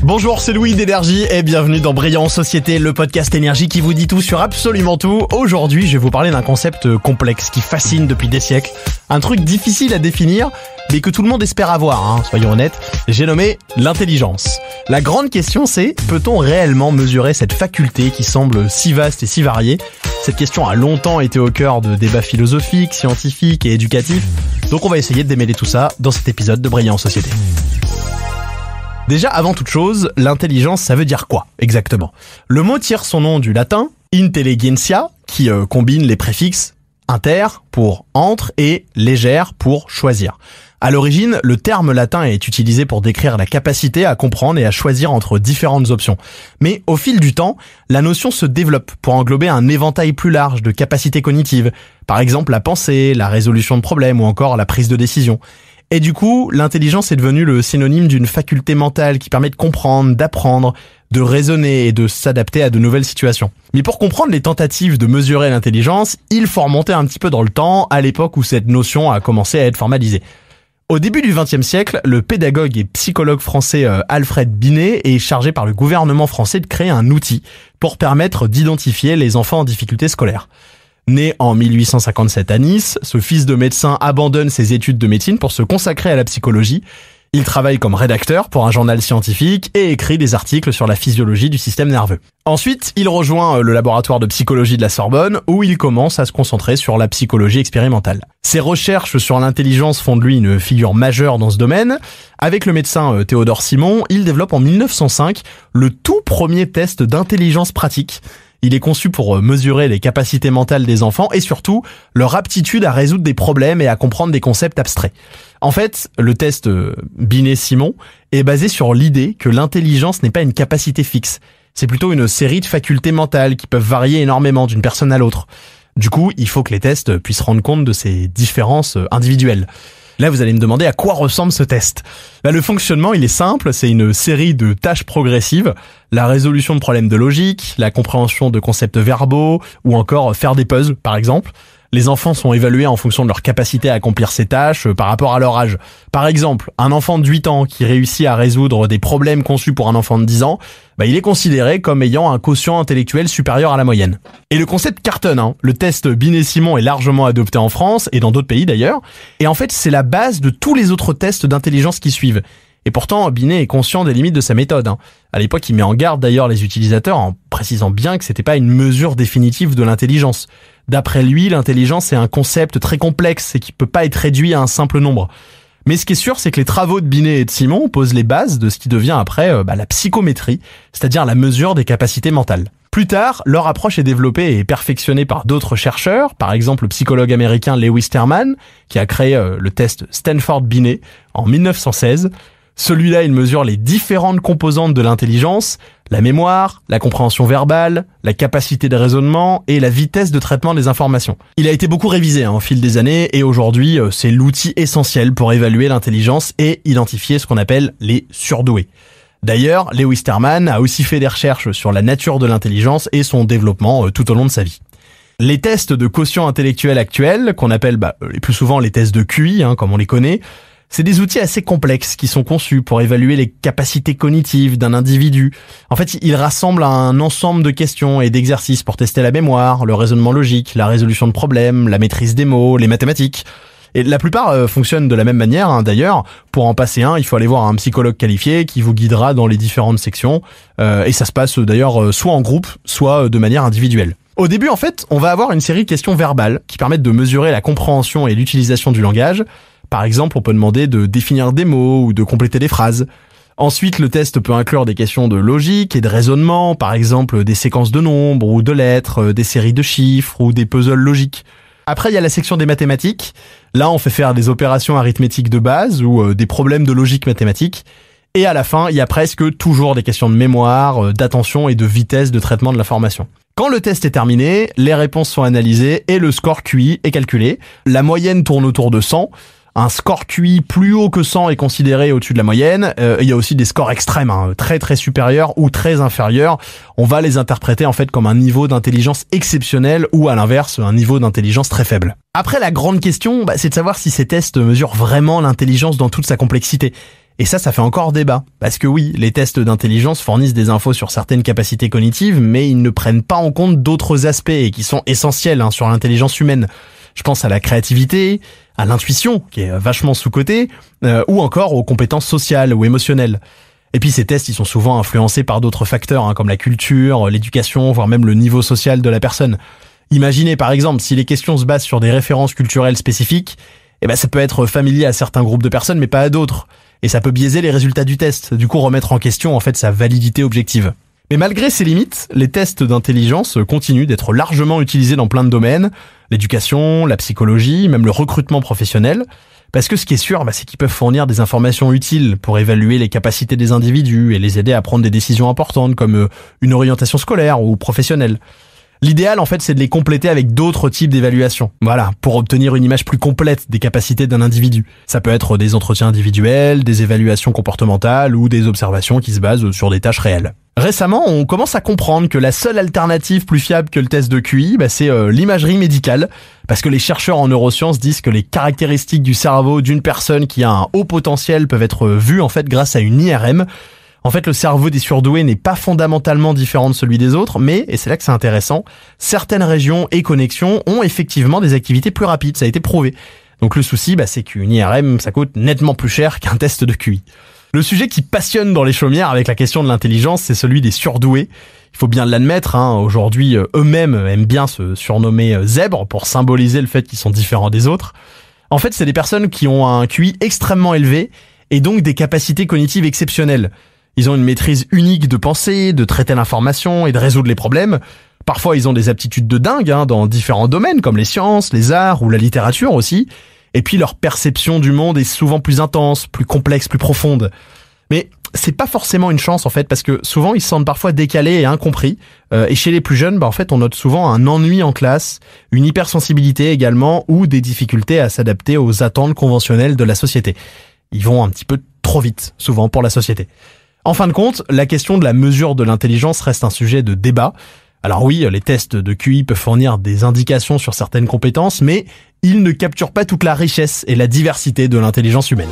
Bonjour, c'est Louis d'Énergie et bienvenue dans Brillant en Société, le podcast énergie qui vous dit tout sur absolument tout. Aujourd'hui, je vais vous parler d'un concept complexe qui fascine depuis des siècles. Un truc difficile à définir, mais que tout le monde espère avoir, soyons honnêtes. J'ai nommé l'intelligence. La grande question c'est, peut-on réellement mesurer cette faculté qui semble si vaste et si variée ? Cette question a longtemps été au cœur de débats philosophiques, scientifiques et éducatifs. Donc on va essayer de démêler tout ça dans cet épisode de Brillant en Société. Déjà, avant toute chose, l'intelligence, ça veut dire quoi, exactement ? Le mot tire son nom du latin intelligentsia, qui combine les préfixes inter pour entre et légère pour choisir. À l'origine, le terme latin est utilisé pour décrire la capacité à comprendre et à choisir entre différentes options. Mais au fil du temps, la notion se développe pour englober un éventail plus large de capacités cognitives. Par exemple, la pensée, la résolution de problèmes ou encore la prise de décision. Et du coup, l'intelligence est devenue le synonyme d'une faculté mentale qui permet de comprendre, d'apprendre, de raisonner et de s'adapter à de nouvelles situations. Mais pour comprendre les tentatives de mesurer l'intelligence, il faut remonter un petit peu dans le temps, à l'époque où cette notion a commencé à être formalisée. Au début du XXe siècle, le pédagogue et psychologue français Alfred Binet est chargé par le gouvernement français de créer un outil pour permettre d'identifier les enfants en difficulté scolaire. Né en 1857 à Nice, ce fils de médecin abandonne ses études de médecine pour se consacrer à la psychologie. Il travaille comme rédacteur pour un journal scientifique et écrit des articles sur la physiologie du système nerveux. Ensuite, il rejoint le laboratoire de psychologie de la Sorbonne où il commence à se concentrer sur la psychologie expérimentale. Ses recherches sur l'intelligence font de lui une figure majeure dans ce domaine. Avec le médecin Théodore Simon, il développe en 1905 le tout premier test d'intelligence pratique. Il est conçu pour mesurer les capacités mentales des enfants et surtout leur aptitude à résoudre des problèmes et à comprendre des concepts abstraits. En fait, le test Binet-Simon est basé sur l'idée que l'intelligence n'est pas une capacité fixe. C'est plutôt une série de facultés mentales qui peuvent varier énormément d'une personne à l'autre. Du coup, il faut que les tests puissent rendre compte de ces différences individuelles. Là, vous allez me demander à quoi ressemble ce test. Le fonctionnement, il est simple, c'est une série de tâches progressives, la résolution de problèmes de logique, la compréhension de concepts verbaux, ou encore faire des puzzles, par exemple. Les enfants sont évalués en fonction de leur capacité à accomplir ces tâches par rapport à leur âge. Par exemple, un enfant de 8 ans qui réussit à résoudre des problèmes conçus pour un enfant de 10 ans, il est considéré comme ayant un quotient intellectuel supérieur à la moyenne. Et le concept cartonne, le test Binet-Simon est largement adopté en France et dans d'autres pays d'ailleurs. Et en fait, c'est la base de tous les autres tests d'intelligence qui suivent. Et pourtant, Binet est conscient des limites de sa méthode. À l'époque, il met en garde d'ailleurs les utilisateurs en précisant bien que c'était pas une mesure définitive de l'intelligence. D'après lui, l'intelligence est un concept très complexe et qui peut pas être réduit à un simple nombre. Mais ce qui est sûr, c'est que les travaux de Binet et de Simon posent les bases de ce qui devient après la psychométrie, c'est-à-dire la mesure des capacités mentales. Plus tard, leur approche est développée et perfectionnée par d'autres chercheurs, par exemple le psychologue américain Lewis Terman, qui a créé le test Stanford-Binet en 1916. Celui-là, il mesure les différentes composantes de l'intelligence, la mémoire, la compréhension verbale, la capacité de raisonnement et la vitesse de traitement des informations. Il a été beaucoup révisé au fil des années et aujourd'hui, c'est l'outil essentiel pour évaluer l'intelligence et identifier ce qu'on appelle les surdoués. D'ailleurs, Lewis Terman a aussi fait des recherches sur la nature de l'intelligence et son développement tout au long de sa vie. Les tests de quotient intellectuel actuels, qu'on appelle les plus souvent les tests de QI, comme on les connaît, c'est des outils assez complexes qui sont conçus pour évaluer les capacités cognitives d'un individu. En fait, ils rassemblent un ensemble de questions et d'exercices pour tester la mémoire, le raisonnement logique, la résolution de problèmes, la maîtrise des mots, les mathématiques. Et la plupart fonctionnent de la même manière. D'ailleurs, pour en passer un, il faut aller voir un psychologue qualifié qui vous guidera dans les différentes sections. Et ça se passe d'ailleurs soit en groupe, soit de manière individuelle. Au début, en fait, on va avoir une série de questions verbales qui permettent de mesurer la compréhension et l'utilisation du langage. Par exemple, on peut demander de définir des mots ou de compléter des phrases. Ensuite, le test peut inclure des questions de logique et de raisonnement, par exemple des séquences de nombres ou de lettres, des séries de chiffres ou des puzzles logiques. Après, il y a la section des mathématiques. Là, on fait faire des opérations arithmétiques de base ou des problèmes de logique mathématique. Et à la fin, il y a presque toujours des questions de mémoire, d'attention et de vitesse de traitement de l'information. Quand le test est terminé, les réponses sont analysées et le score QI est calculé. La moyenne tourne autour de 100. Un score QI plus haut que 100 est considéré au-dessus de la moyenne. Il y a aussi des scores extrêmes, très très supérieurs ou très inférieurs. On va les interpréter en fait comme un niveau d'intelligence exceptionnel ou à l'inverse, un niveau d'intelligence très faible. Après, la grande question, c'est de savoir si ces tests mesurent vraiment l'intelligence dans toute sa complexité. Et ça fait encore débat. Parce que oui, les tests d'intelligence fournissent des infos sur certaines capacités cognitives, mais ils ne prennent pas en compte d'autres aspects et qui sont essentiels sur l'intelligence humaine. Je pense à la créativité, à l'intuition, qui est vachement sous-cotée, ou encore aux compétences sociales ou émotionnelles. Et puis ces tests, ils sont souvent influencés par d'autres facteurs, comme la culture, l'éducation, voire même le niveau social de la personne. Imaginez par exemple, si les questions se basent sur des références culturelles spécifiques, ça peut être familier à certains groupes de personnes, mais pas à d'autres. Et ça peut biaiser les résultats du test, du coup remettre en question sa validité objective. Mais malgré ces limites, les tests d'intelligence continuent d'être largement utilisés dans plein de domaines, l'éducation, la psychologie, même le recrutement professionnel. Parce que ce qui est sûr, c'est qu'ils peuvent fournir des informations utiles pour évaluer les capacités des individus et les aider à prendre des décisions importantes comme une orientation scolaire ou professionnelle. L'idéal, c'est de les compléter avec d'autres types d'évaluations. Voilà, pour obtenir une image plus complète des capacités d'un individu. Ça peut être des entretiens individuels, des évaluations comportementales ou des observations qui se basent sur des tâches réelles. Récemment, on commence à comprendre que la seule alternative plus fiable que le test de QI, c'est l'imagerie médicale. Parce que les chercheurs en neurosciences disent que les caractéristiques du cerveau d'une personne qui a un haut potentiel peuvent être vues grâce à une IRM. Le cerveau des surdoués n'est pas fondamentalement différent de celui des autres, mais, et c'est là que c'est intéressant, certaines régions et connexions ont effectivement des activités plus rapides, ça a été prouvé. Donc le souci, c'est qu'une IRM, ça coûte nettement plus cher qu'un test de QI. Le sujet qui passionne dans les chaumières avec la question de l'intelligence, c'est celui des surdoués. Il faut bien l'admettre, aujourd'hui, eux-mêmes aiment bien se surnommer zèbres pour symboliser le fait qu'ils sont différents des autres. C'est des personnes qui ont un QI extrêmement élevé et donc des capacités cognitives exceptionnelles. Ils ont une maîtrise unique de penser, de traiter l'information et de résoudre les problèmes. Parfois, ils ont des aptitudes de dingue dans différents domaines comme les sciences, les arts ou la littérature aussi. Et puis leur perception du monde est souvent plus intense, plus complexe, plus profonde. Mais c'est pas forcément une chance parce que souvent ils se sentent parfois décalés et incompris. Et chez les plus jeunes, on note souvent un ennui en classe, une hypersensibilité également ou des difficultés à s'adapter aux attentes conventionnelles de la société. Ils vont un petit peu trop vite, souvent pour la société. En fin de compte, la question de la mesure de l'intelligence reste un sujet de débat. Alors oui, les tests de QI peuvent fournir des indications sur certaines compétences, mais ils ne capturent pas toute la richesse et la diversité de l'intelligence humaine.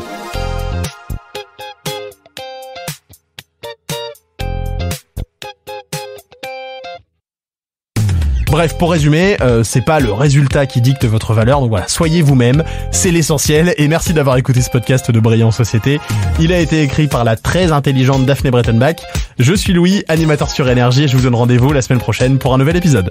Bref, pour résumer, c'est pas le résultat qui dicte votre valeur, donc voilà, soyez vous-même, c'est l'essentiel, et merci d'avoir écouté ce podcast de Brillant Société. Il a été écrit par la très intelligente Daphné Brettenbach. Je suis Louis, animateur sur Énergie, et je vous donne rendez-vous la semaine prochaine pour un nouvel épisode.